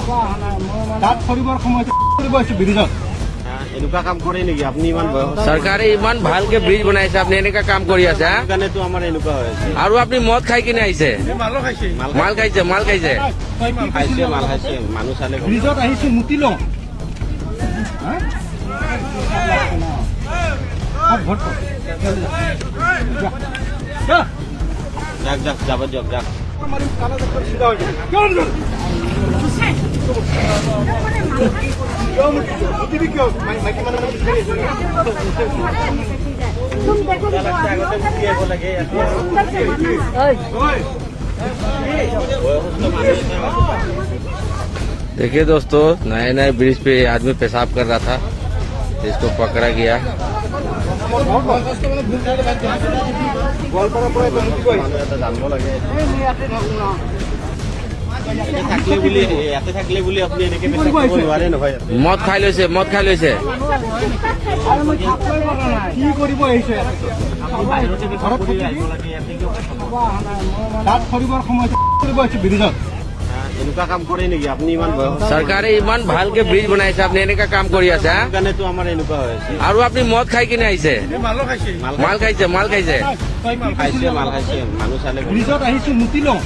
তাত কৰিবৰ সময়ত কৰিব আহিছো ব্ৰিজত এনেকুৱা কাম কৰে নেকি আপুনি? ইমান চৰকাৰে ইমান ভালকে ব্ৰিজ বনাইছে, আপুনি এনেকা কাম কৰি আছে হা? কাৰণেতো আমাৰ এনেকুৱা হৈ আছে। আৰু আপুনি মদ খাই কিনে আহিছে? মাল খাইছে মাল খাইছে খাইছে মাল খাইছে মানুহ চালে ব্ৰিজত আহিছো মুতি লওঁ যাক যাক যাব দিয়ক যাক। देखिए दोस्तों, नए नए ब्रिज पे आदमी पेशाब कर रहा था, इसको पकड़ा गया। জানিব লাগে থাকলে বুলি ইয়াতে থাকলে বুলি আপুনি এনেকে নোৱাৰে নহয়। মদ খাই লৈছে কি কৰিব আহিছে তাত কৰিবৰ সময়ত কৰিব আহিছো ব্ৰিজত এনেকুৱা কাম কৰে নেকি? আপুনি ইমান চৰকাৰে ইমান ভালকে ব্ৰিজ বনাইছে, আপুনি এনেকা কাম কৰি আছে হা? কাৰণেতো আমাৰ এনেকুৱা হৈ আছে। আৰু আপুনি মদ খাই কিনে আহিছে? মাল খাইছে খাইছে মাল খাইছে মানুহ চালে ব্ৰিজত আহিছো মুতি লওঁ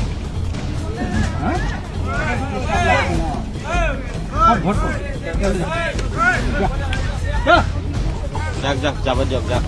যাক যাক যাব দিয়ক যাক।